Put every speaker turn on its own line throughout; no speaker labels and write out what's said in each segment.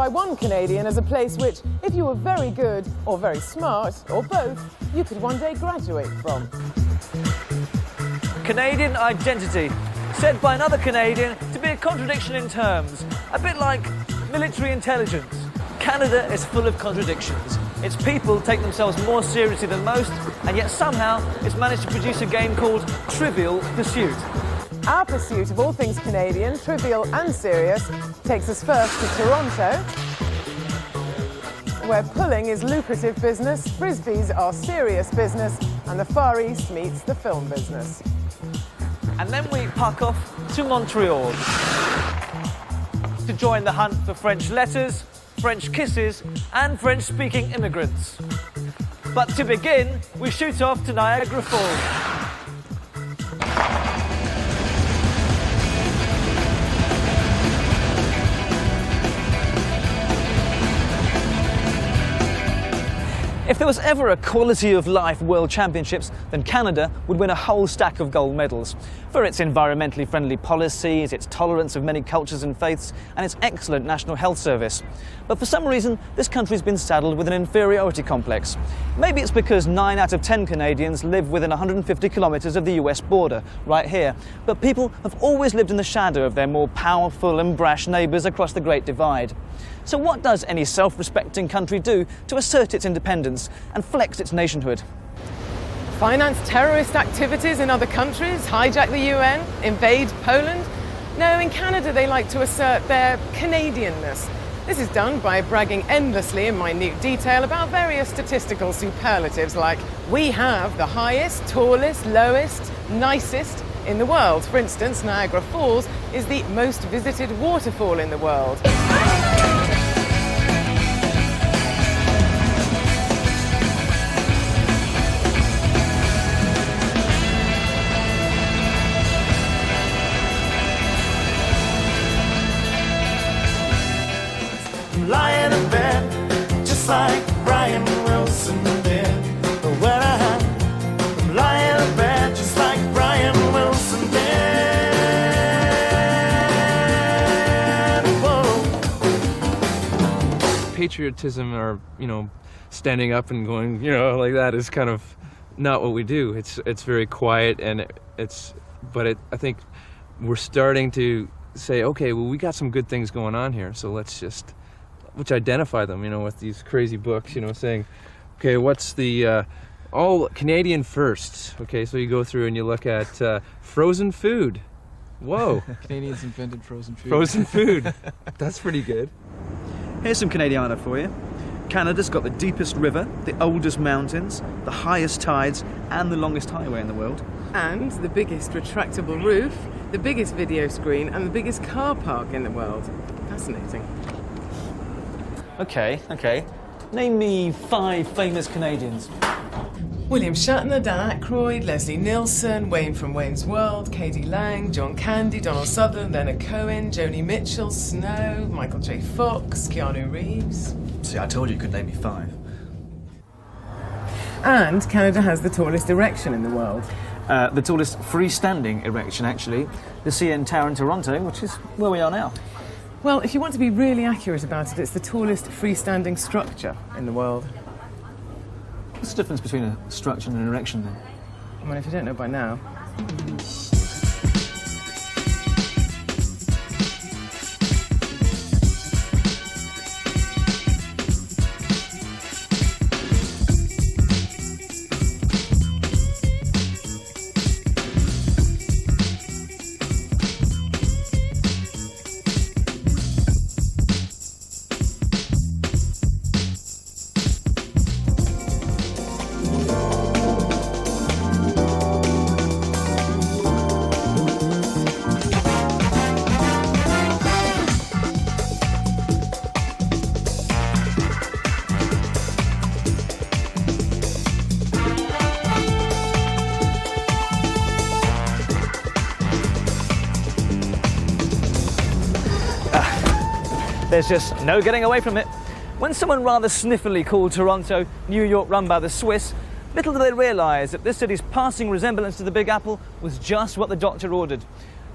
by one Canadian as a place which, if you were very good or very smart, or both, you could one day graduate from.
Canadian identity, said by another Canadian to be a contradiction in terms, a bit like military intelligence. Canada is full of contradictions. Its people take themselves more seriously than most, and yet somehow it's managed to produce a game called Trivial Pursuit.
Our pursuit of all things Canadian, trivial and serious, takes us first to Toronto, where pulling is lucrative business, frisbees are serious business, and the Far East meets the film business.
And then we puck off to Montreal to join the hunt for French letters, French kisses, and French-speaking immigrants. But to begin, we shoot off to Niagara Falls. If there was ever a quality of life World Championships, then Canada would win a whole stack of gold medals for its environmentally friendly policies, its tolerance of many cultures and faiths, and its excellent National Health Service. But for some reason, this country's been saddled with an inferiority complex. Maybe it's because 9 out of 10 Canadians live within 150 kilometres of the US border, right here. But people have always lived in the shadow of their more powerful and brash neighbours across the Great Divide. So what does any self-respecting country do to assert its independence and flex its nationhood?
Finance terrorist activities in other countries, hijack the UN, invade Poland? No, in Canada they like to assert their Canadianness. This is done by bragging endlessly in minute detail about various statistical superlatives like, we have the highest, tallest, lowest, nicest in the world. For instance, Niagara Falls is the most visited waterfall in the world.
Lying in bed, just like Brian Wilson did. But when I'm lying in bed, just like Brian Wilson did. Whoa.
Patriotism or, standing up and going, like that is kind of not what we do. It's very quiet and I think we're starting to say, okay, well, we got some good things going on here, so let's just identify them, with these crazy books, saying, okay, what's the all Canadian first? Okay, so you go through and you look at frozen food. Whoa.
Canadians invented frozen food.
Frozen food. That's pretty good.
Here's some Canadiana for you. Canada's got the deepest river, the oldest mountains, the highest tides, and the longest highway in the world.
And the biggest retractable roof, the biggest video screen, and the biggest car park in the world. Fascinating.
Okay. Name me 5 famous Canadians.
William Shatner, Dan Aykroyd, Leslie Nielsen, Wayne from Wayne's World, Katie Lang, John Candy, Donald Sutherland, Leonard Cohen, Joni Mitchell, Snow, Michael J. Fox, Keanu Reeves.
See, I told you could name me 5.
And Canada has the tallest erection in the world.
The tallest freestanding erection, actually, the CN Tower in Toronto, which is where we are now.
Well, if you want to be really accurate about it, it's the tallest freestanding structure in the world.
What's the difference between a structure and an erection, then?
Well, if you don't know by now.
There's just no getting away from it. When someone rather sniffily called Toronto New York run by the Swiss, little did they realise that this city's passing resemblance to the Big Apple was just what the doctor ordered.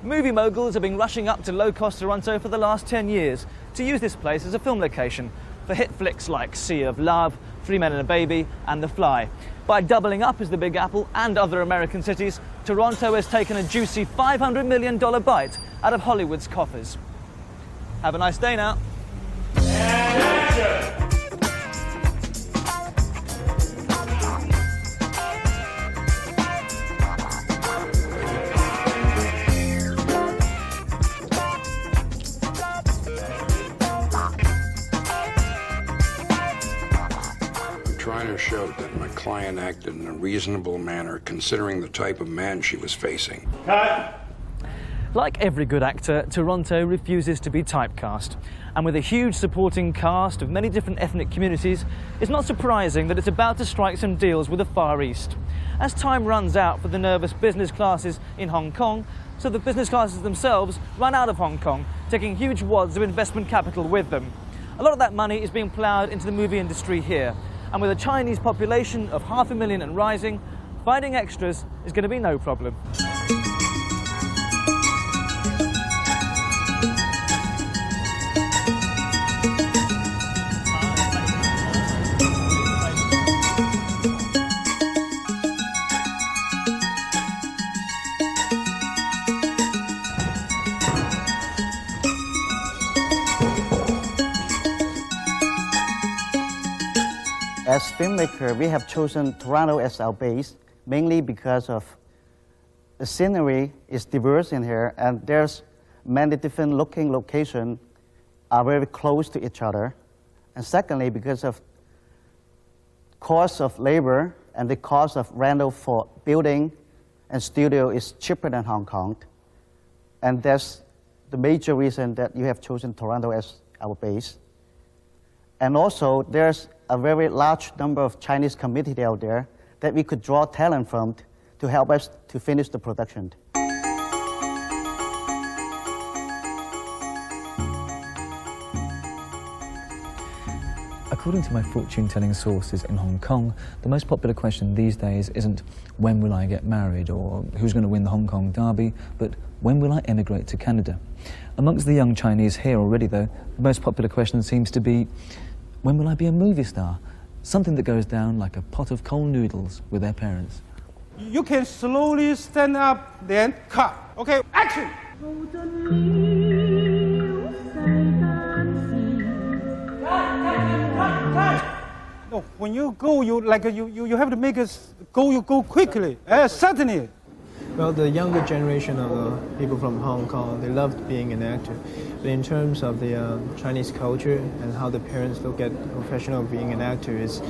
Movie moguls have been rushing up to low-cost Toronto for the last 10 years to use this place as a film location for hit flicks like Sea of Love, Three Men and a Baby and The Fly. By doubling up as the Big Apple and other American cities, Toronto has taken a juicy $500 million bite out of Hollywood's coffers. Have a nice day now.
Trying to show that my client acted in a reasonable manner considering the type of man she was facing.
Cut! Like every good actor, Toronto refuses to be typecast. And with a huge supporting cast of many different ethnic communities, it's not surprising that it's about to strike some deals with the Far East. As time runs out for the nervous business classes in Hong Kong, so the business classes themselves run out of Hong Kong, taking huge wads of investment capital with them. A lot of that money is being ploughed into the movie industry here. And with a Chinese population of 500,000 and rising, finding extras is going to be no problem.
As filmmaker, we have chosen Toronto as our base, mainly because of the scenery is diverse in here, and there's many different looking locations are very close to each other. And secondly, because of cost of labor and the cost of rental for building and studio is cheaper than Hong Kong. And that's the major reason that you have chosen Toronto as our base. And also, there's a very large number of Chinese community out there that we could draw talent from to help us to finish the production.
According to my fortune-telling sources in Hong Kong, the most popular question these days isn't when will I get married or who's going to win the Hong Kong derby, but when will I emigrate to Canada? Amongst the young Chinese here already, though, the most popular question seems to be, when will I be a movie star? Something that goes down like a pot of cold noodles with their parents.
You can slowly stand up, then cut. Okay, action! No, when you go, you have to make us go. You go quickly. Certainly.
Well, the younger generation of people from Hong Kong, they loved being an actor. But in terms of the Chinese culture and how the parents look at professional being an actor, is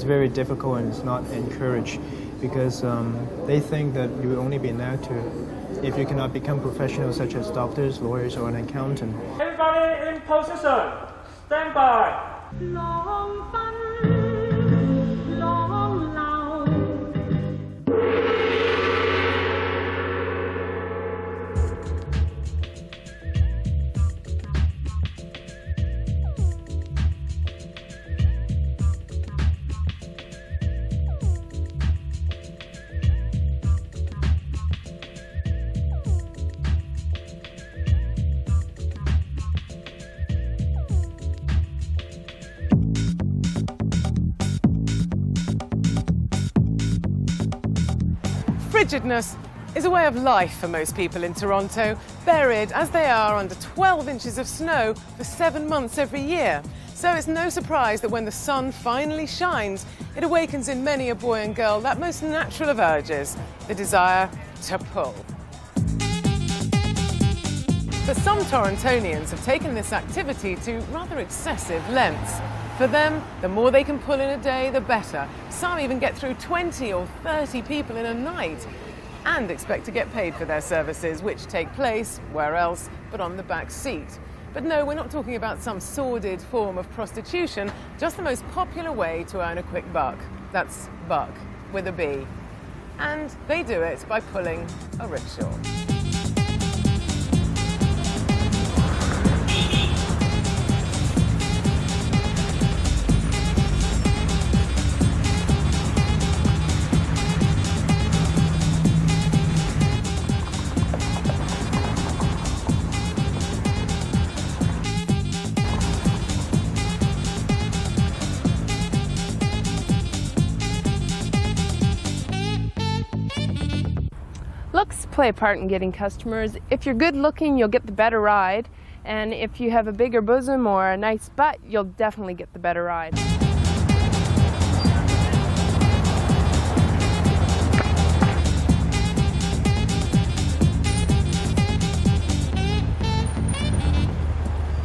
very difficult and it's not encouraged because they think that you will only be an actor if you cannot become professionals such as doctors, lawyers, or an accountant.
Everybody in position. Stand by.
Frigidness is a way of life for most people in Toronto, buried as they are under 12 inches of snow for 7 months every year. So it's no surprise that when the sun finally shines, it awakens in many a boy and girl that most natural of urges, the desire to pull. But some Torontonians have taken this activity to rather excessive lengths. For them, the more they can pull in a day, the better. Some even get through 20 or 30 people in a night and expect to get paid for their services, which take place, where else, but on the back seat. But no, we're not talking about some sordid form of prostitution, just the most popular way to earn a quick buck. That's buck, with a B. And they do it by pulling a rickshaw.
Looks play a part in getting customers. If you're good looking, you'll get the better ride. And if you have a bigger bosom or a nice butt, you'll definitely get the better ride.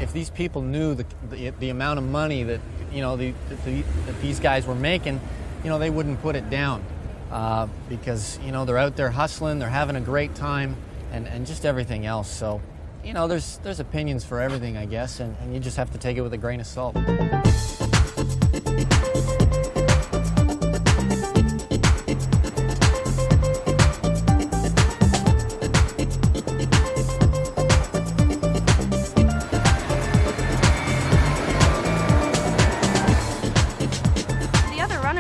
If these people knew the amount of money that that these guys were making, they wouldn't put it down because they're out there hustling, they're having a great time, and just everything else. So there's opinions for everything, I guess, and you just have to take it with a grain of salt.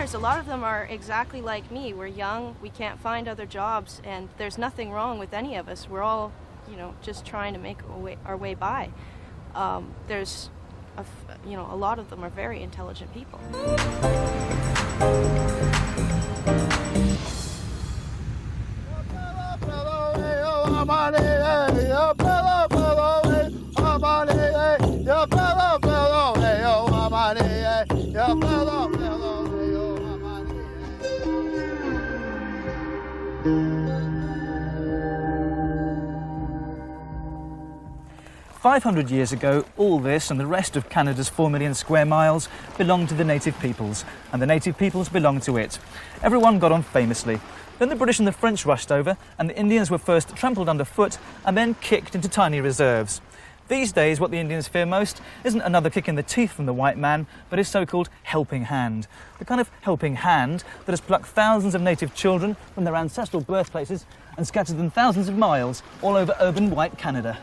'cause a lot of them are exactly like me. We're young, we can't find other jobs, and there's nothing wrong with any of us. We're all, just trying to make our way by. There's, a lot of them are very intelligent people.
"500 years ago, all this and the rest of Canada's 4 million square miles belonged to the native peoples, and the native peoples belonged to it. Everyone got on famously. Then the British and the French rushed over, and the Indians were first trampled underfoot and then kicked into tiny reserves. These days, what the Indians fear most isn't another kick in the teeth from the white man, but his so-called helping hand. The kind of helping hand that has plucked thousands of native children from their ancestral birthplaces and scattered them thousands of miles all over urban white Canada."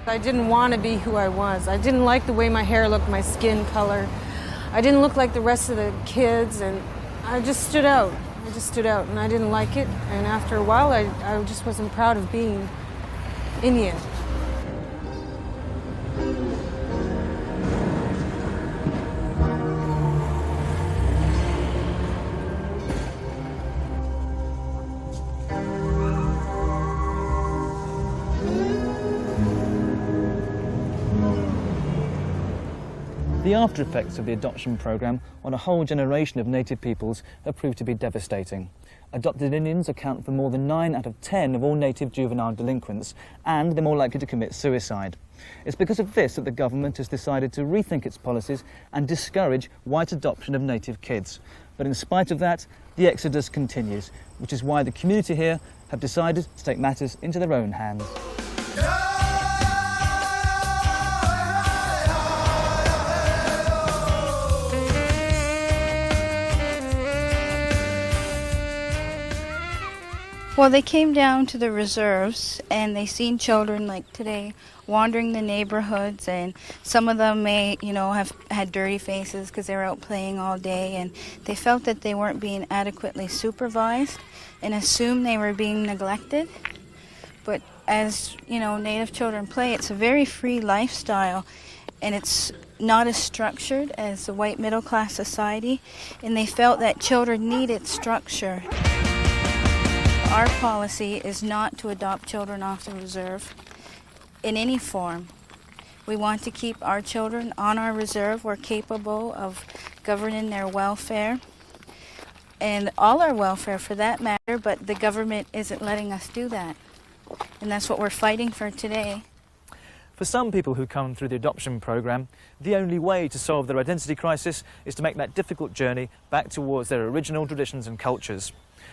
I didn't want to be who I was. I didn't like the way my hair looked, my skin color. I didn't look like the rest of the kids, and I just stood out. And I didn't like it. And after a while, I just wasn't proud of being Indian.
The after effects of the adoption program on a whole generation of native peoples have proved to be devastating. Adopted Indians account for more than 9 out of 10 of all native juvenile delinquents, and they're more likely to commit suicide. It's because of this that the government has decided to rethink its policies and discourage white adoption of native kids. But in spite of that, the exodus continues, which is why the community here have decided to take matters into their own hands.
Well, they came down to the reserves and they seen children like today wandering the neighborhoods, and some of them may, have had dirty faces because they were out playing all day, and they felt that they weren't being adequately supervised and assumed they were being neglected. But as, native children play, it's a very free lifestyle, and it's not as structured as the white middle class society, and they felt that children needed structure. Our policy is not to adopt children off the reserve in any form. We want to keep our children on our reserve. We're capable of governing their welfare and all our welfare for that matter, but the government isn't letting us do that. And that's what we're fighting for today.
For some people who come through the adoption program, the only way to solve their identity crisis is to make that difficult journey back towards their original traditions and cultures.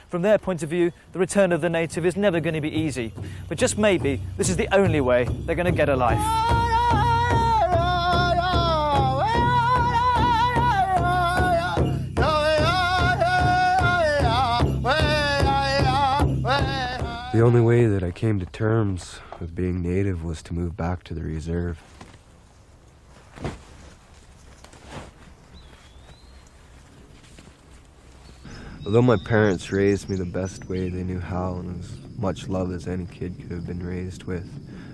From their point of view, the return of the native is never going to be easy, but just maybe this is the only way they're going to get a life.
The only way that I came to terms with being Native was to move back to the reserve. Although my parents raised me the best way they knew how and as much love as any kid could have been raised with,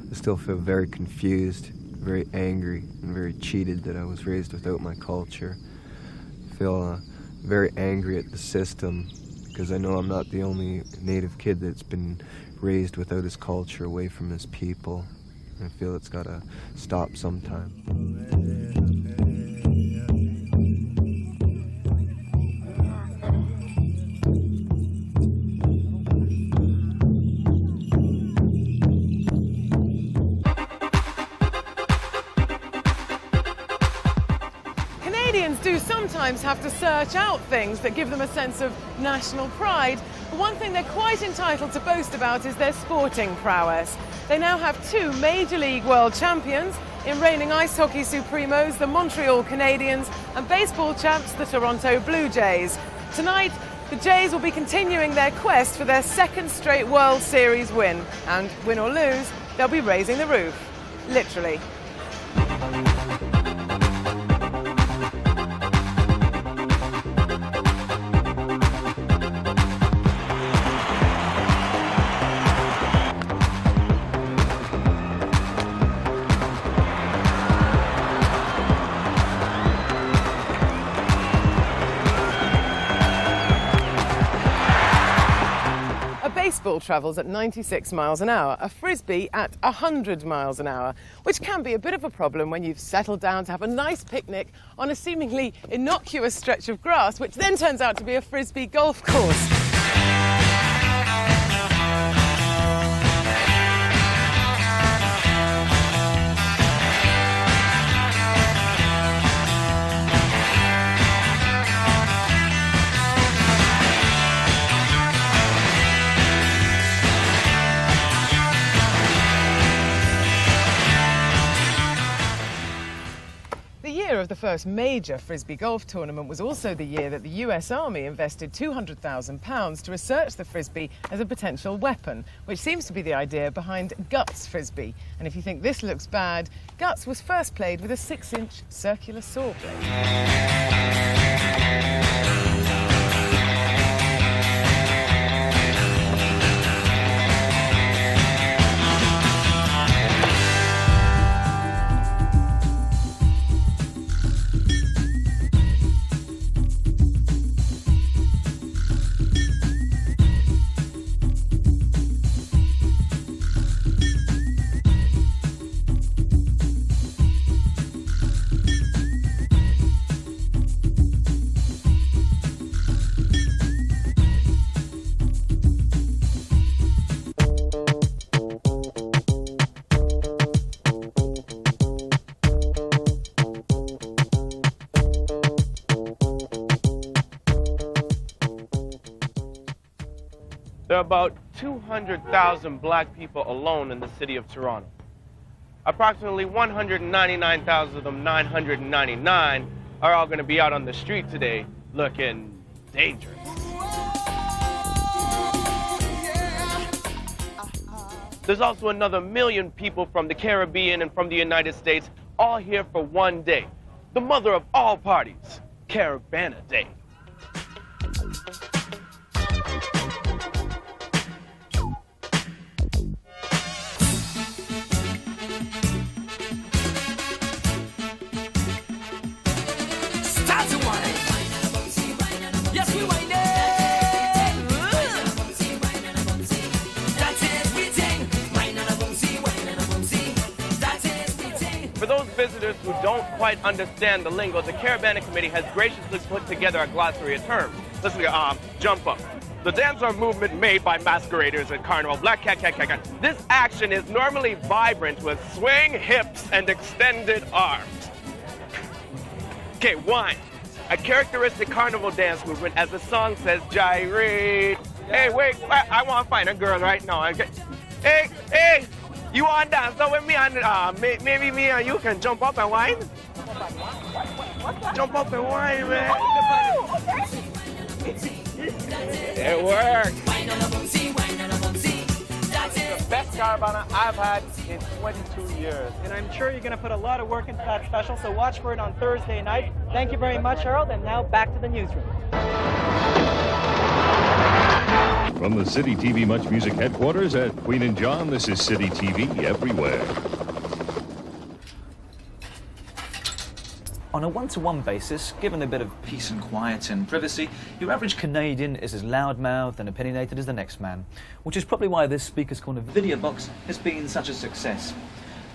I still feel very confused, very angry, and very cheated that I was raised without my culture. I feel very angry at the system because I know I'm not the only Native kid that's been raised without his culture, away from his people. I feel it's got to stop sometime.
Canadians do sometimes have to search out things that give them a sense of national pride. But one thing they're quite entitled to boast about is their sporting prowess. They now have 2 Major League world champions in reigning ice hockey supremos, the Montreal Canadiens, and baseball champs, the Toronto Blue Jays. Tonight, the Jays will be continuing their quest for their 2nd straight World Series win. And win or lose, they'll be raising the roof. Literally. Baseball travels at 96 miles an hour, a frisbee at 100 miles an hour, which can be a bit of a problem when you've settled down to have a nice picnic on a seemingly innocuous stretch of grass, which then turns out to be a frisbee golf course. The year of the first major frisbee golf tournament was also the year that the US Army invested £200,000 to research the frisbee as a potential weapon, which seems to be the idea behind Guts Frisbee. And if you think this looks bad, Guts was first played with a 6-inch circular saw blade.
There are about 200,000 black people alone in the city of Toronto. Approximately 199,000 of them, 999, are all going to be out on the street today looking dangerous. There's also another 1 million people from the Caribbean and from the United States, all here for one day. The mother of all parties, Caribana Day. For those visitors who don't quite understand the lingo, the Caribana Committee has graciously put together a glossary of terms. Listen to jump up. The dance or movement made by masqueraders at Carnival. Black cat, cat, cat, cat. This action is normally vibrant with swing, hips, and extended arms. Okay, 1. A characteristic carnival dance movement, as the song says, gyrate. Hey, wait, I want to find a girl right now. Okay. Hey, you want to dance with me? And maybe me and you can jump up and whine? Jump up and whine, man. Oh, okay. It works.
Carabana I've had in 22 years.
And I'm sure you're going to put a lot of work into that special, so watch for it on Thursday night. Thank you very much, Harold, and now back to the newsroom.
From the City TV Much Music headquarters at Queen and John, this is City TV Everywhere.
On a one-to-one basis, given a bit of peace and quiet and privacy, your average Canadian is as loudmouthed and opinionated as the next man, which is probably why this Speaker's Corner video box has been such a success.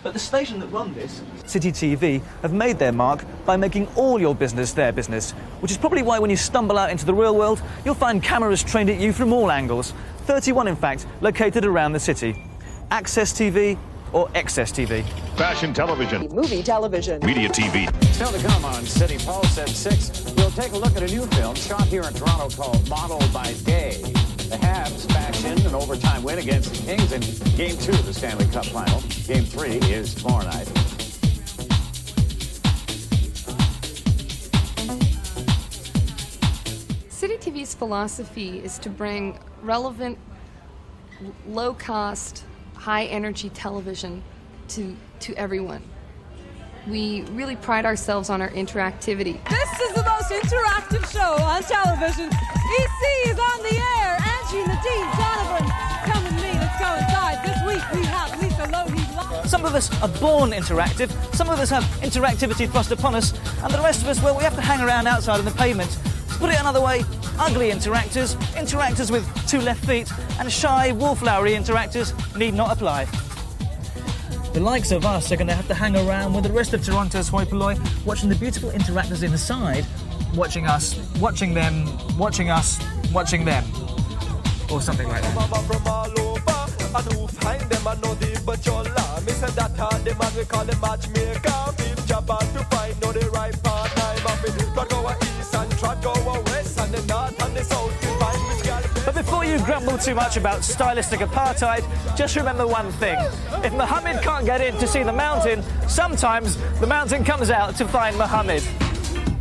But the station that run this, City TV, have made their mark by making all your business their business, which is probably why when you stumble out into the real world, you'll find cameras trained at you from all angles, 31 in fact, located around the city. Access TV or Excess TV.
Fashion television.
Movie television.
Media TV.
Still to come on City Pulse at 6. We'll take a look at a new film shot here in Toronto called Modeled by Day. The Habs fashion an overtime win against the Kings in Game 2 of the Stanley Cup Final. Game 3 is tomorrow night.
City TV's philosophy is to bring relevant, low-cost, high-energy television to everyone. We really pride ourselves on our interactivity.
This is the most interactive show on television. EC is on the air. Angie, Nadine, Jonathan, come with me. Let's go inside. This week we have Lisa Loughney live.
Some of us are born interactive, some of us have interactivity thrust upon us, and the rest of us, well, we have to hang around outside on the pavement. To put it another way, ugly interactors, interactors with 2 left feet, and shy, wallflowery interactors need not apply. The likes of us are going to have to hang around with the rest of Toronto's hoi polloi, watching the beautiful interactors inside, watching us, watching them, watching us, watching them. Or something like that. But before you grumble too much about stylistic apartheid, just remember one thing. If Mohammed can't get in to see the mountain, sometimes the mountain comes out to find Mohammed.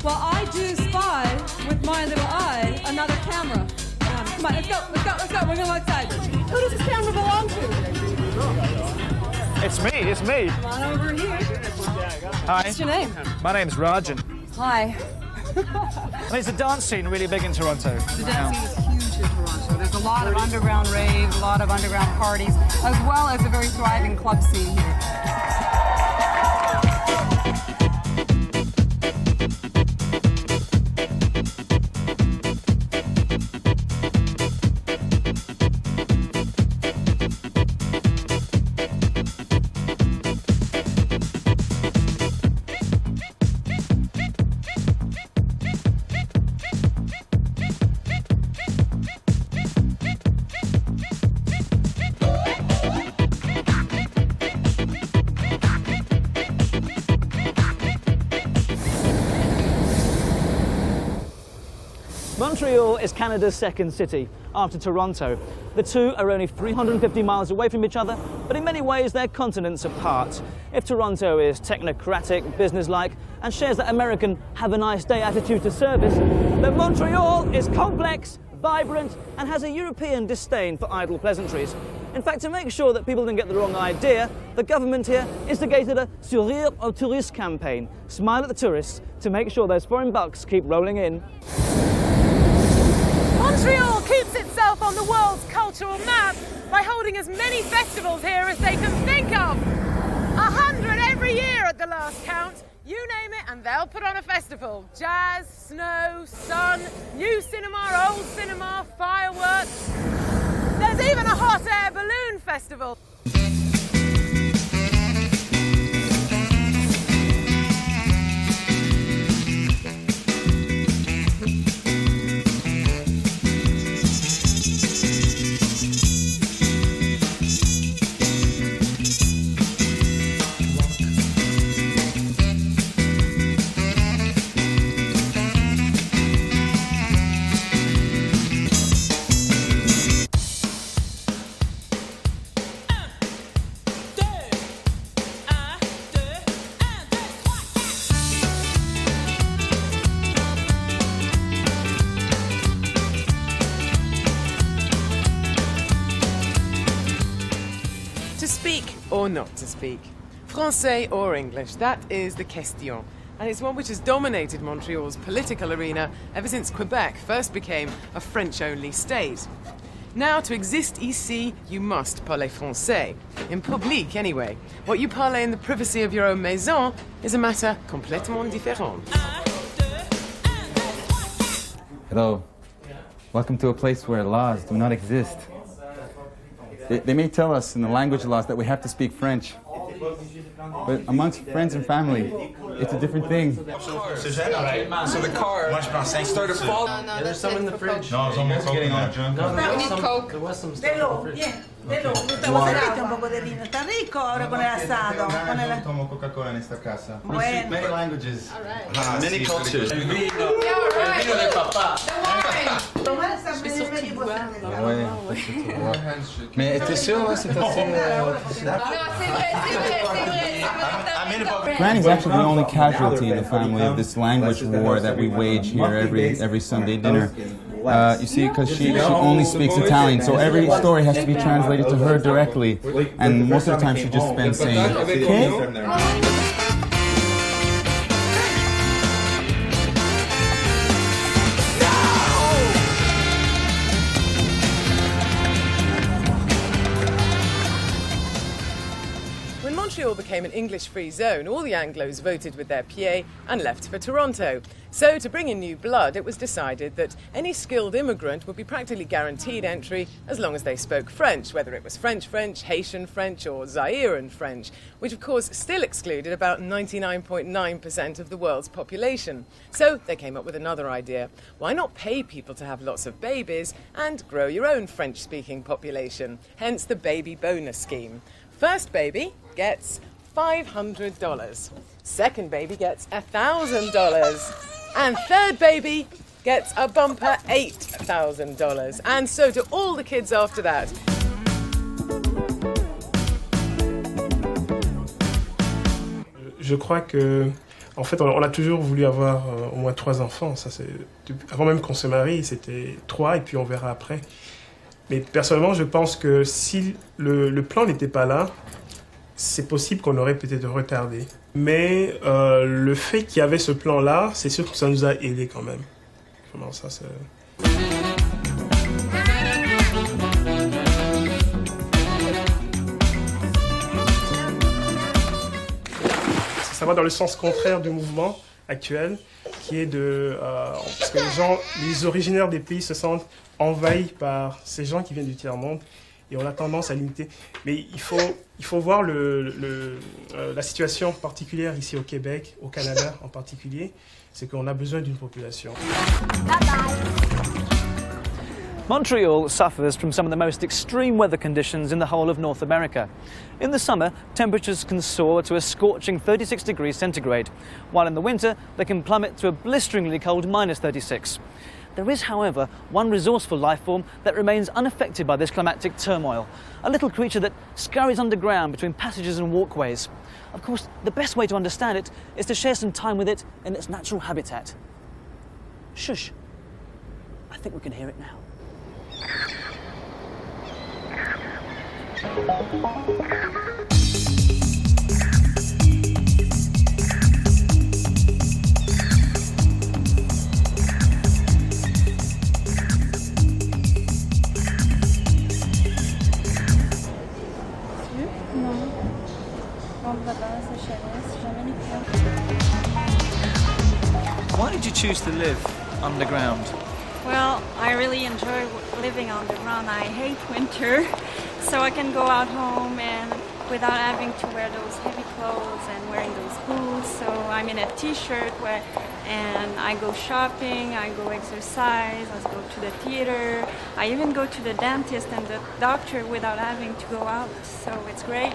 Well, I do spy with my little eye another camera. Come on, let's go. We're going outside. Who does this camera belong to?
It's me.
Come on over here.
Hi.
What's your name?
My name's Rajan.
Hi.
And it's a dance scene really big in Toronto.
The dance scene is huge in Toronto. There's a lot of underground raves, a lot of underground parties, as well as a very thriving club scene here.
Montreal is Canada's second city, after Toronto. The two are only 350 miles away from each other, but in many ways they're continents apart. If Toronto is technocratic, businesslike, and shares that American have-a-nice-day attitude to service, then Montreal is complex, vibrant, and has a European disdain for idle pleasantries. In fact, to make sure that people didn't get the wrong idea, the government here instigated a Sourire aux Touristes campaign, smile at the tourists, to make sure those foreign bucks keep rolling in.
Montreal keeps itself on the world's cultural map by holding as many festivals here as they can think of. 100 every year at the last count. You name it and they'll put on a festival. Jazz, snow, sun, new cinema, old cinema, fireworks. There's even a hot air balloon festival. or not to speak. Français or English, that is the question. And it's one which has dominated Montreal's political arena ever since Quebec first became a French-only state. Now, to exist ici, you must parler français. In public, anyway. What you parler in the privacy of your own maison is a matter complètement différent.
Hello. Welcome to a place where laws do not exist. They may tell us in the language laws that we have to speak French. But amongst friends and family, it's a different thing.
So the car started falling.
Yeah, there's some in the fridge.
No, someone's getting all drunk.
No, there was some stuff in the fridge.
Está rico ahora con el asado.
Tomo Coca-Cola en esta casa.
Bueno.
Many languages.
Many cultures.
El
vino
de papá.
Mais t'es sûr, là, c'est Granny's actually the only casualty in the family of this language war that we wage here every Sunday dinner. You see, because she only speaks Italian, so every story has to be translated to her directly, and most of the time she just spends saying, "Okay?"
When Montreal became an English-free zone, all the Anglos voted with their pied and left for Toronto. So, to bring in new blood, it was decided that any skilled immigrant would be practically guaranteed entry as long as they spoke French, whether it was French-French, Haitian French or Zairean French, which of course still excluded about 99.9% of the world's population. So they came up with another idea. Why not pay people to have lots of babies and grow your own French-speaking population? Hence the baby bonus scheme. First baby gets $500. Second baby gets $1,000. And third baby gets a bumper $8,000. And so do all the kids after that.
Je crois que, en fait, on a toujours voulu avoir au moins 3 enfants. Ça, avant même qu'on se marie, c'était 3 et puis on verra après. Mais personnellement, je pense que si le plan n'était pas là, c'est possible qu'on aurait peut-être retardé. Mais le fait qu'il y avait ce plan-là, c'est sûr que ça nous a aidés quand même. Comment ça, c'est... Ça va dans le sens contraire du mouvement actuel, qui est de... parce que les originaires des pays se sentent envahis par ces gens qui viennent du tiers-monde, et on a tendance à limiter. Mais il faut voir la situation particulière ici au Québec, au Canada en particulier, c'est qu'on a besoin d'une population.
Montreal suffers from some of the most extreme weather conditions in the whole of North America. In the summer, temperatures can soar to a scorching 36 degrees centigrade, while in the winter they can plummet to a blisteringly cold -36. There is, however, one resourceful life form that remains unaffected by this climatic turmoil, a little creature that scurries underground between passages and walkways. Of course, the best way to understand it is to share some time with it in its natural habitat. Shush. I think we can hear it now. Why did you choose to live underground?
Well, I really enjoy living underground. I hate winter, so I can go out home and without having to wear those heavy clothes and wearing those boots. So I'm in a t-shirt and I go shopping, I go exercise, I go to the theater. I even go to the dentist and the doctor without having to go out. So it's great.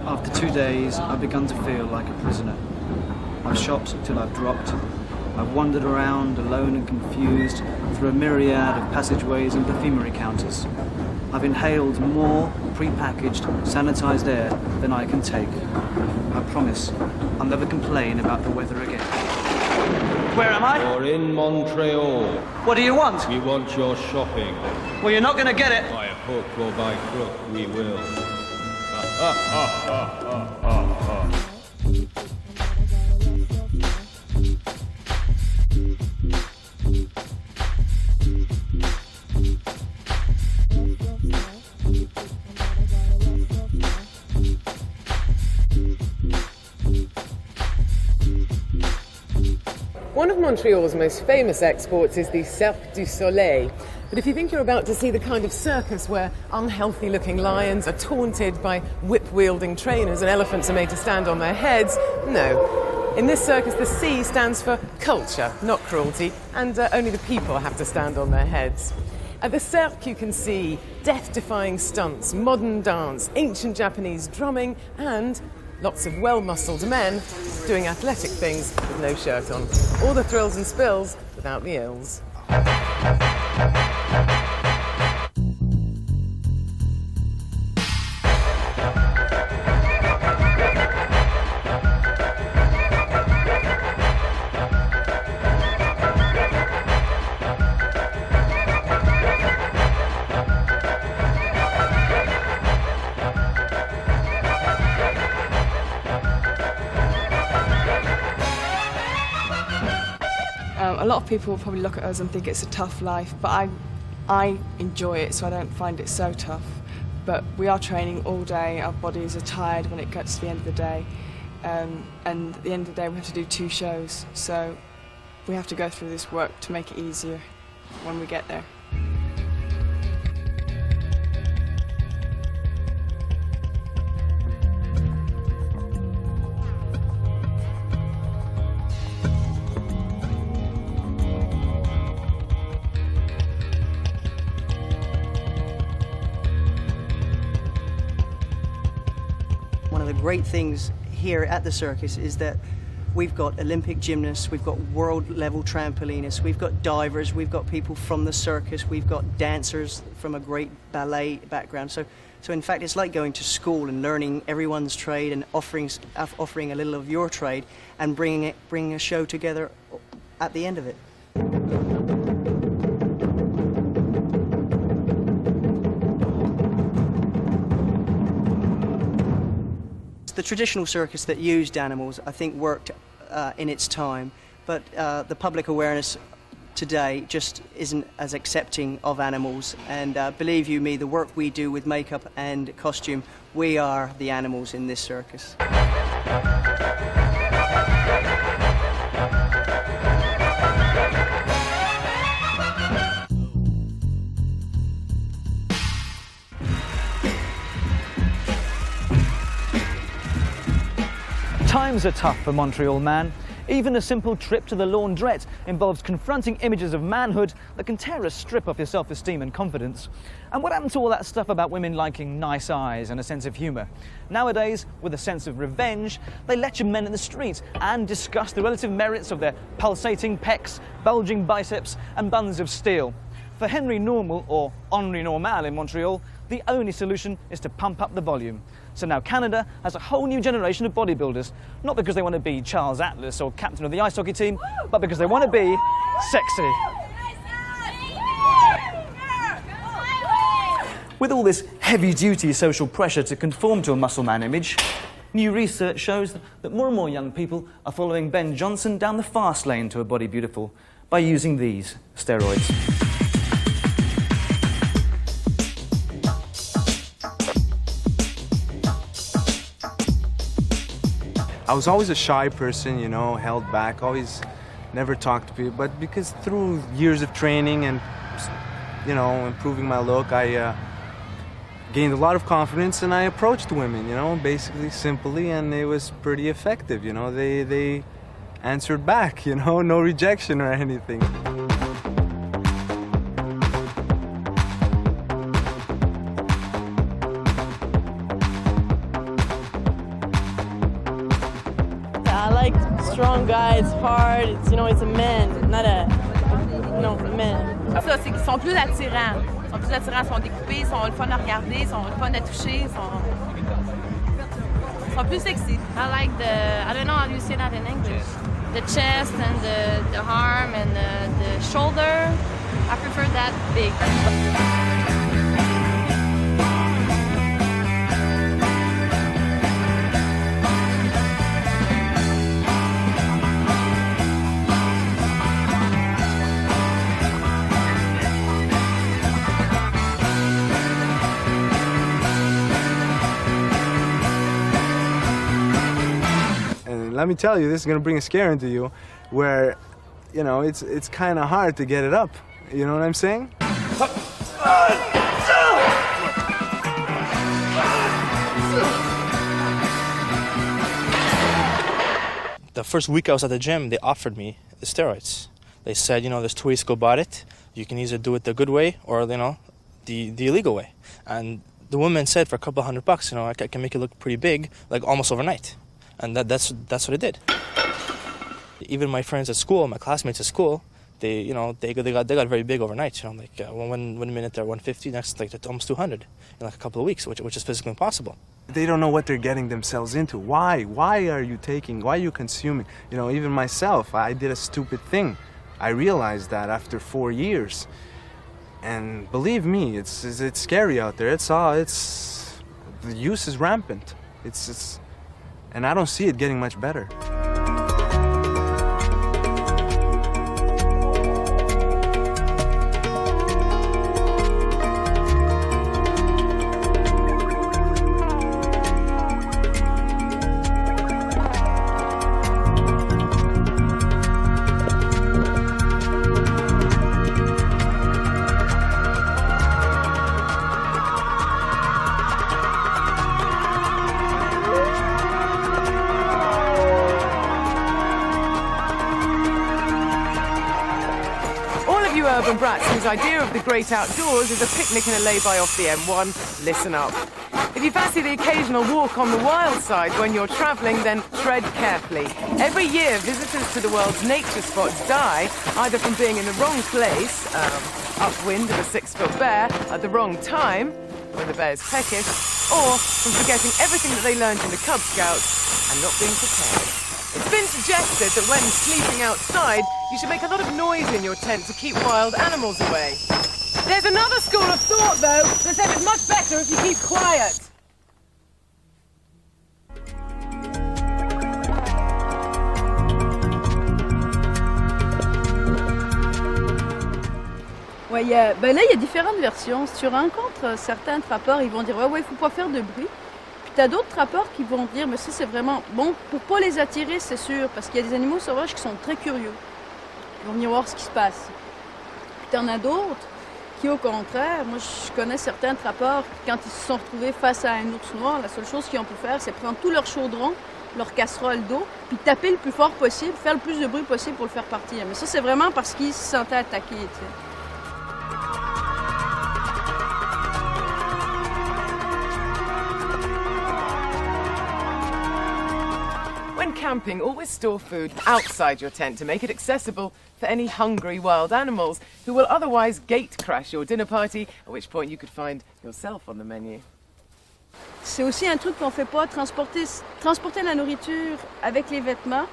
After 2 days, I've begun to feel like a prisoner. I've shopped till I've dropped. I've wandered around, alone and confused, through a myriad of passageways and perfumery counters. I've inhaled more pre-packaged, sanitized air than I can take. I promise I'll never complain about the weather again. Where am I?
You're in Montreal.
What do you want?
We want your shopping.
Well, you're not going to get it.
By hook or by crook, we will.
One of Montreal's most famous exports is the Cirque du Soleil. But if you think you're about to see the kind of circus where unhealthy-looking lions are taunted by whip-wielding trainers and elephants are made to stand on their heads, no. In this circus, the C stands for culture, not cruelty, and only the people have to stand on their heads. At the Cirque, you can see death-defying stunts, modern dance, ancient Japanese drumming, and lots of well-muscled men doing athletic things with no shirt on. All the thrills and spills without the ills.
A lot of people will probably look at us and think it's a tough life, but I enjoy it, so I don't find it so tough. But we are training all day, our bodies are tired when it gets to the end of the day, and at the end of the day we have to do 2 shows, so we have to go through this work to make it easier when we get there.
One of the great things here at the circus is that we've got Olympic gymnasts, we've got world-level trampolinists, we've got divers, we've got people from the circus, we've got dancers from a great ballet background. So in fact, it's like going to school and learning everyone's trade and offering a little of your trade and bringing a show together at the end of it. The traditional circus that used animals, I think, worked in its time, but the public awareness today just isn't as accepting of animals. And believe you me, the work we do with makeup and costume, we are the animals in this circus.
Times are tough for Montreal man. Even a simple trip to the laundrette involves confronting images of manhood that can tear a strip off your self-esteem and confidence. And what happened to all that stuff about women liking nice eyes and a sense of humour? Nowadays, with a sense of revenge, they lecture men in the street and discuss the relative merits of their pulsating pecs, bulging biceps and buns of steel. For Henry Normal, or Henri Normal in Montreal, the only solution is to pump up the volume. So now Canada has a whole new generation of bodybuilders, not because they want to be Charles Atlas or captain of the ice hockey team, but because they want to be sexy. With all this heavy-duty social pressure to conform to a muscle man image, new research shows that more and more young people are following Ben Johnson down the fast lane to a body beautiful by using these steroids.
I was always a shy person, you know, held back, always never talked to people. But because through years of training and, you know, improving my look, I gained a lot of confidence and I approached women, you know, basically, simply, and it was pretty effective, you know. They answered back, you know, no rejection or anything.
strong guy. It's hard. It's, you know, it's a man, not a, no, man.
Ça, c'est qu'ils sont plus attirants. Ils sont plus attirants, ils sont découpés, ils sont le fun à regarder, ils sont le fun à toucher, ils sont plus sexy.
I like I don't know how you say that in English. The chest and the arm and the shoulder. I prefer that big.
Let me tell you, this is gonna bring a scare into you, where, you know, it's kind of hard to get it up. You know what I'm saying?
The first week I was at the gym, they offered me the steroids. They said, you know, there's 2 ways to go about it. You can either do it the good way or, you know, the illegal way. And the woman said for a couple $100, you know, I can make it look pretty big, like almost overnight. And that's what it did. Even my friends at school, my classmates at school, they got very big overnight. You know, like one minute they're 150, next like almost 200 in like a couple of weeks, which is physically impossible.
They don't know what they're getting themselves into. Why? Why are you consuming? You know, even myself, I did a stupid thing. I realized that after 4 years. And believe me, it's scary out there. The use is rampant. And I don't see it getting much better.
Urban brats whose idea of the great outdoors is a picnic and a lay-by off the M1, listen up. If you fancy the occasional walk on the wild side when you're travelling, then tread carefully. Every year, visitors to the world's nature spots die either from being in the wrong place, upwind of a 6-foot bear, at the wrong time, when the bear is peckish, or from forgetting everything that they learned in the Cub Scouts and not being prepared. It's been suggested that when sleeping outside, you should make a lot of noise in your tent to keep wild animals away. There's another school of thought, though, that said it's much better if you keep quiet.
Ouais, là, il y a différentes versions. Si tu rencontres certains trappeurs, ils vont dire ouais, il faut pas faire de bruit. T'as d'autres trappeurs qui vont dire, mais ça c'est vraiment bon pour pas les attirer, c'est sûr, parce qu'il y a des animaux sauvages qui sont très curieux. Ils vont venir voir ce qui se passe. Puis t'en as d'autres qui, au contraire, moi je connais certains trappeurs qui, quand ils se sont retrouvés face à un ours noir, la seule chose qu'ils ont pu faire, c'est prendre tout leur chaudron, leur casserole d'eau, puis taper le plus fort possible, faire le plus de bruit possible pour le faire partir. Mais ça c'est vraiment parce qu'ils se sentaient attaqués, tu sais.
Camping, always store food outside your tent to make it accessible for any hungry wild animals who will otherwise gate crash your dinner party, at which point you could find yourself on the menu.
C'est aussi un truc qu'on fait pas, transporter la nourriture avec les vêtements,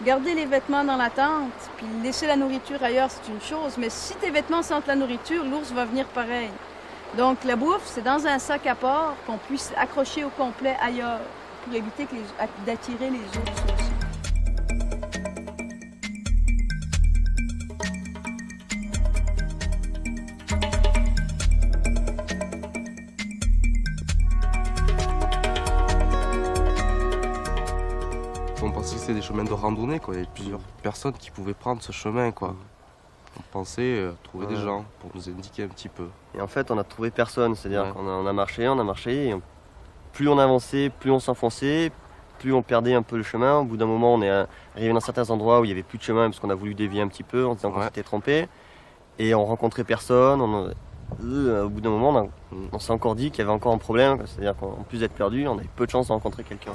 garder les vêtements dans la tente, puis laisser la nourriture ailleurs, c'est une chose, mais si tes vêtements sentent la nourriture, l'ours va venir pareil. Donc la bouffe, c'est dans un sac à part qu'on puisse accrocher au complet ailleurs, pour éviter d'attirer les ours aussi.
On pensait que c'était des chemins de randonnée, quoi. Il y avait plusieurs personnes qui pouvaient prendre ce chemin, quoi. On pensait trouver des gens pour nous indiquer un petit peu.
Et en fait, on a trouvé personne, c'est-à-dire qu'on a marché, et plus on avançait, plus on s'enfonçait, plus on perdait un peu le chemin. Au bout d'un moment, on est arrivé dans certains endroits où il n'y avait plus de chemin parce qu'on a voulu dévier un petit peu en disant qu'on s'était trompé. Et on rencontrait personne. Au bout d'un moment, on s'est encore dit qu'il y avait encore un problème. C'est-à-dire qu'en plus d'être perdu, on avait peu de chance de rencontrer quelqu'un.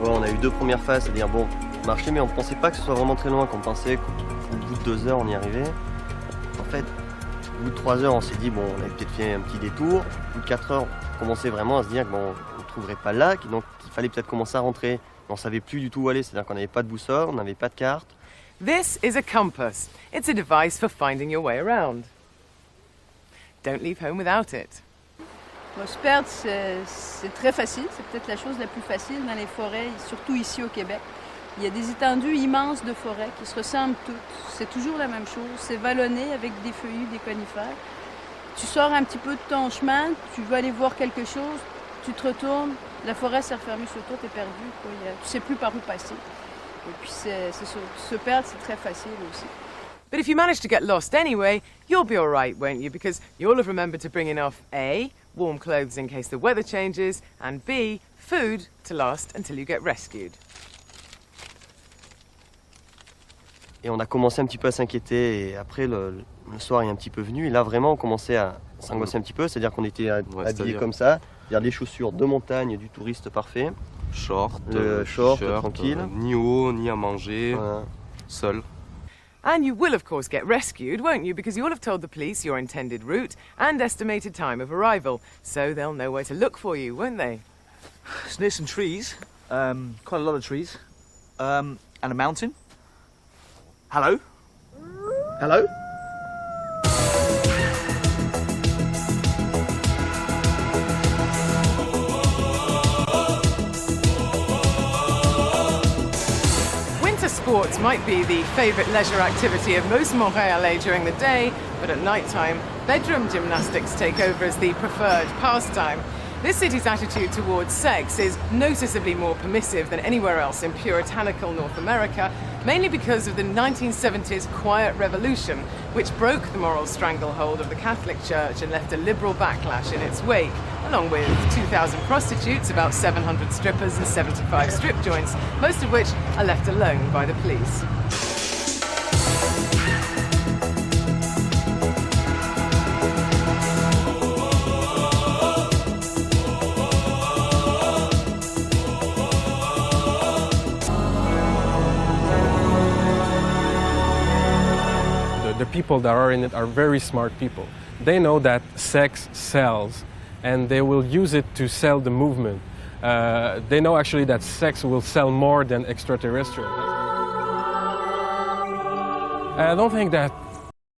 Ouais, on a eu 2 premières phases, c'est-à-dire bon, marcher, mais on pensait pas que ce soit vraiment très loin, qu'on pensait qu'au bout de 2 heures on y arrivait. En fait, au bout de 3 heures on s'est dit bon, on avait peut-être fait un petit détour. Au bout de 4 heures, on commençait vraiment à se dire que bon, on ne trouverait pas le lac, donc il fallait peut-être commencer à rentrer. On savait plus du tout où aller, c'est-à-dire qu'on n'avait pas de boussole, on n'avait pas de carte.
This is a compass. It's a device for finding your way around. Don't leave home without it.
Se perdre, c'est très facile. C'est peut-être la chose la plus facile dans les forêts, surtout ici au Québec. Il y a des étendues immenses de forêts qui se ressemblent toutes. C'est toujours la même chose. C'est vallonné avec des feuillus, des conifères. Tu sors un petit peu de ton chemin, tu veux aller voir quelque chose, tu te retournes, la forêt s'est refermée sur toi, t'es perdu. Tu ne sais plus par où passer. Et puis c'est ça. Se perdre, c'est très facile aussi.
But if you manage to get lost anyway, you'll be all right, won't you? Because you'll have remembered to bring enough A, warm clothes in case the weather changes, and B, food to last until you get rescued.
Et on a commencé un petit peu à s'inquiéter, et après le soir est un petit peu venu, et là vraiment on commençait à s'angoisser un petit peu, c'est-à-dire qu'on était habillés comme ça, c'est-à-dire des chaussures de montagne du touriste parfait,
short,
tranquille,
ni eau, ni à manger, seul.
And you will of course get rescued, won't you? Because you'll have told the police your intended route and estimated time of arrival, so they'll know where to look for you, won't they?
It's near some trees, quite a lot of trees, and a mountain. Hello? Hello?
Winter sports might be the favourite leisure activity of most Montréalais during the day, but at night time, bedroom gymnastics take over as the preferred pastime. This city's attitude towards sex is noticeably more permissive than anywhere else in puritanical North America, mainly because of the 1970s Quiet Revolution, which broke the moral stranglehold of the Catholic Church and left a liberal backlash in its wake, along with 2,000 prostitutes, about 700 strippers and 75 strip joints, most of which are left alone by the police.
The people that are in it are very smart people. They know that sex sells, and they will use it to sell the movement. They know actually that sex will sell more than extraterrestrial. I don't think that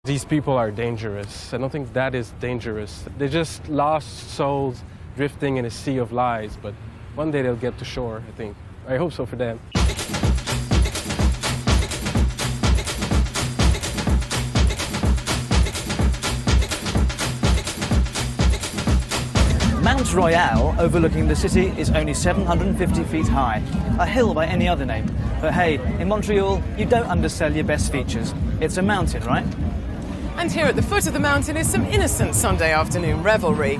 these people are dangerous. I don't think that is dangerous. They're just lost souls drifting in a sea of lies, but one day they'll get to shore, I think. I hope so for them.
Mount Royal, overlooking the city, is only 750 feet high, a hill by any other name. But hey, in Montreal, you don't undersell your best features. It's a mountain, right?
And here at the foot of the mountain is some innocent Sunday afternoon revelry.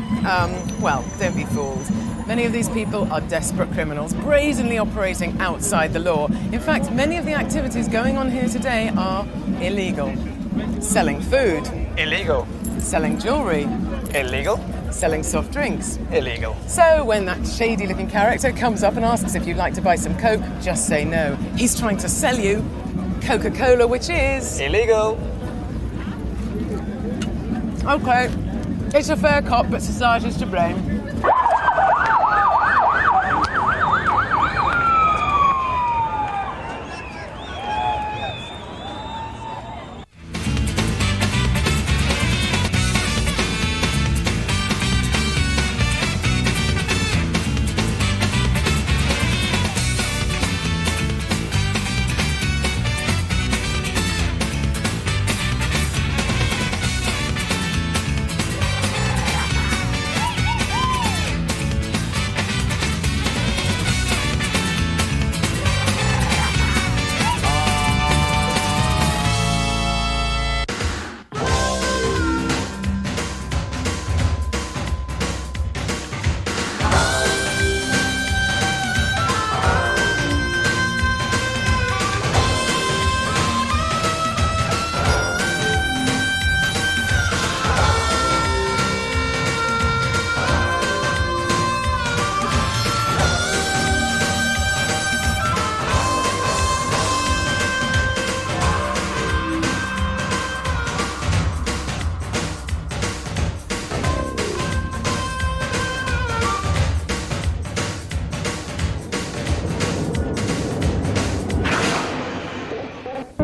Well, don't be fooled. Many of these people are desperate criminals, brazenly operating outside the law. In fact, many of the activities going on here today are illegal. Selling food.
Illegal.
Selling jewellery.
Illegal.
Selling soft drinks.
Illegal.
So when that shady-looking character comes up and asks if you'd like to buy some Coke, just say no. He's trying to sell you Coca-Cola, which is...
illegal.
Okay, it's a fair cop, but society's to blame.